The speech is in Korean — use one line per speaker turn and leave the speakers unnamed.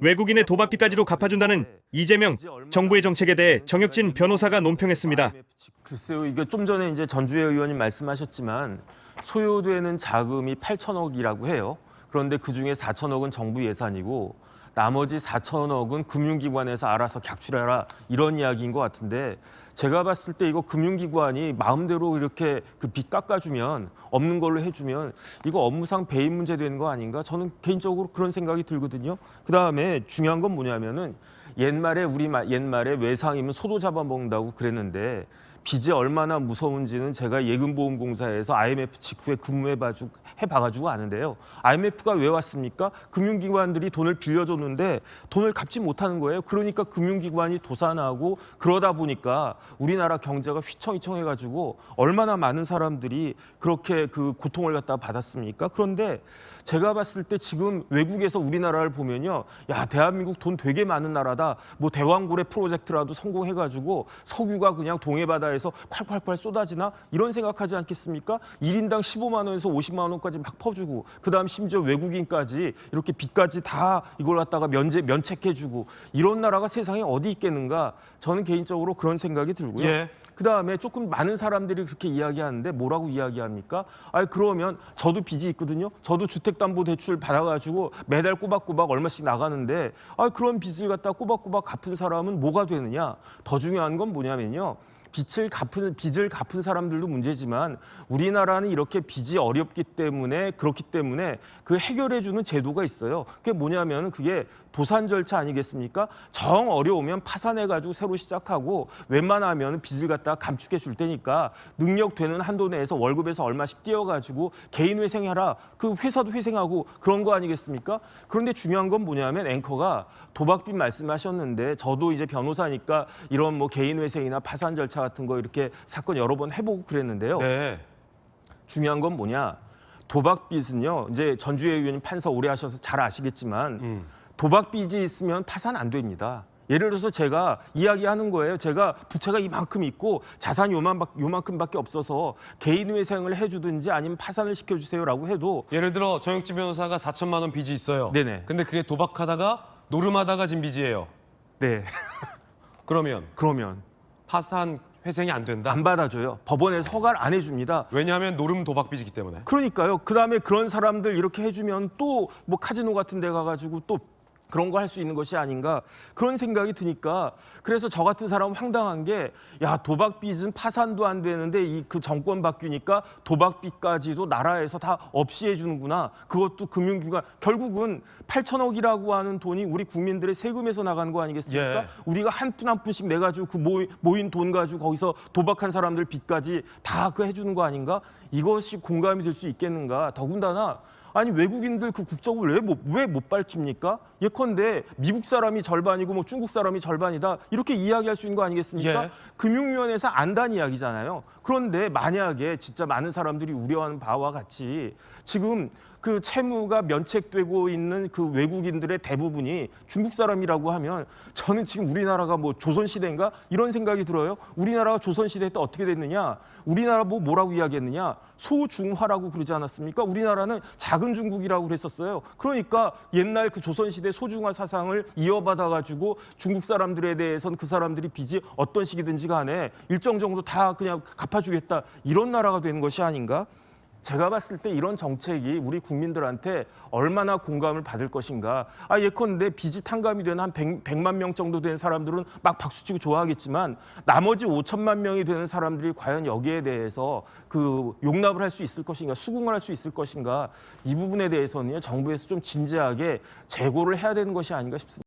외국인의 도박비까지도 갚아준다는 이재명 정부의 정책에 대해 정혁진 변호사가 논평했습니다.
글쎄요, 이게 좀 전에 이제 전주혜 의원님 말씀하셨지만 소요되는 자금이 8천억이라고 해요. 그런데 그중에 4천억은 정부 예산이고 나머지 4천억은 금융기관에서 알아서 객출해라 이런 이야기인 것 같은데 제가 봤을 때 이거 금융기관이 마음대로 이렇게 그 빚 깎아주면 없는 걸로 해주면 이거 업무상 배임 문제 되는 거 아닌가? 저는 개인적으로 그런 생각이 들거든요. 그다음에 중요한 건 뭐냐면은 옛말에 외상이면 소도 잡아먹는다고 그랬는데 빚이 얼마나 무서운지는 제가 예금보험공사에서 IMF 직후에 근무해봐가지고 아는데요. IMF가 왜 왔습니까? 금융기관들이 돈을 빌려줬는데 돈을 갚지 못하는 거예요. 그러니까 금융기관이 도산하고 그러다 보니까 우리나라 경제가 휘청휘청해가지고 얼마나 많은 사람들이 그렇게 그 고통을 갖다 받았습니까? 그런데 제가 봤을 때 지금 외국에서 우리나라를 보면요. 야, 대한민국 돈 되게 많은 나라다. 뭐 대왕고래 프로젝트라도 성공해가지고 석유가 그냥 동해바다에 에서 콸콸콸 쏟아지나 이런 생각하지 않겠습니까? 1인당 15만 원에서 50만 원까지 막 퍼주고 그다음 심지어 외국인까지 이렇게 빚까지 다 이걸 갖다가 면책해주고 이런 나라가 세상에 어디 있겠는가? 저는 개인적으로 그런 생각이 들고요.
예.
그다음에 조금 많은 사람들이 그렇게 이야기하는데 뭐라고 이야기합니까? 아니 그러면 저도 빚이 있거든요. 저도 주택담보대출 받아가지고 매달 꼬박꼬박 얼마씩 나가는데 그런 빚을 갖다 꼬박꼬박 갚은 사람은 뭐가 되느냐? 더 중요한 건 뭐냐면요. 빚을 갚은 사람들도 문제지만 우리나라는 이렇게 빚이 어렵기 때문에 그렇기 때문에 그 해결해주는 제도가 있어요. 그게 뭐냐면 그게 도산 절차 아니겠습니까? 정 어려우면 파산해가지고 새로 시작하고 웬만하면 빚을 갖다가 감축해 줄 테니까 능력 되는 한도 내에서 월급에서 얼마씩 띄어가지고 개인 회생해라. 그 회사도 회생하고 그런 거 아니겠습니까? 그런데 중요한 건 뭐냐면 앵커가 도박빚 말씀하셨는데 저도 이제 변호사니까 이런 뭐 개인 회생이나 파산 절차 같은 거 이렇게 사건 여러 번 해보고 그랬는데요.
네.
중요한 건 뭐냐? 도박빚은요. 이제 전주혜 의원님 판사 오래 하셔서 잘 아시겠지만 도박빚이 있으면 파산 안 됩니다. 예를 들어서 제가 이야기하는 거예요. 제가 부채가 이만큼 있고 자산이 요만큼밖에 없어서 개인 회생을 해주든지 아니면 파산을 시켜주세요라고 해도
예를 들어 정혁진 변호사가 4천만 원 빚이 있어요.
네네.
근데 그게 도박하다가 노름하다가 진 빚이에요.
네.
그러면 파산 회생이 안 된다?
안 받아줘요. 법원에서 허가를 안 해줍니다.
왜냐하면 노름 도박빚이기 때문에.
그러니까요. 그다음에 그런 사람들 이렇게 해주면 또 뭐 카지노 같은 데 가가지고 또 그런 거 할 수 있는 것이 아닌가 그런 생각이 드니까 그래서 저 같은 사람은 황당한 게 야 도박빚은 파산도 안 되는데 이 그 정권 바뀌니까 도박빚까지도 나라에서 다 없이 해주는구나. 그것도 금융기관 결국은 8천억이라고 하는 돈이 우리 국민들의 세금에서 나가는 거 아니겠습니까?
예.
우리가 한 푼 한 푼씩 내가지고 그 모인 돈 가지고 거기서 도박한 사람들 빚까지 다 그 해주는 거 아닌가? 이것이 공감이 될 수 있겠는가? 더군다나 아니 외국인들 그 국적을 왜 못 밝힙니까? 예컨대 미국 사람이 절반이고 뭐 중국 사람이 절반이다 이렇게 이야기할 수 있는 거 아니겠습니까?
예.
금융위원회에서 안다는 이야기잖아요. 그런데 만약에 진짜 많은 사람들이 우려하는 바와 같이 지금 그 채무가 면책되고 있는 그 외국인들의 대부분이 중국 사람이라고 하면 저는 지금 우리나라가 뭐 조선시대인가 이런 생각이 들어요. 우리나라가 조선시대 때 어떻게 됐느냐? 우리나라 뭐라고 이야기했느냐? 소중화라고 그러지 않았습니까? 우리나라는 작은 중국이라고 그랬었어요. 그러니까 옛날 그 조선시대 소중화 사상을 이어받아가지고 중국 사람들에 대해서는 그 사람들이 빚이 어떤 식이든지 간에 일정 정도 다 그냥 갚아주겠다. 이런 나라가 되는 것이 아닌가? 제가 봤을 때 이런 정책이 우리 국민들한테 얼마나 공감을 받을 것인가. 예컨대 빚이 탕감이 되는 한 100만 명 정도 되는 사람들은 막 박수치고 좋아하겠지만 나머지 5천만 명이 되는 사람들이 과연 여기에 대해서 그 용납을 할 수 있을 것인가, 수긍을 할 수 있을 것인가. 이 부분에 대해서는 정부에서 좀 진지하게 재고를 해야 되는 것이 아닌가 싶습니다.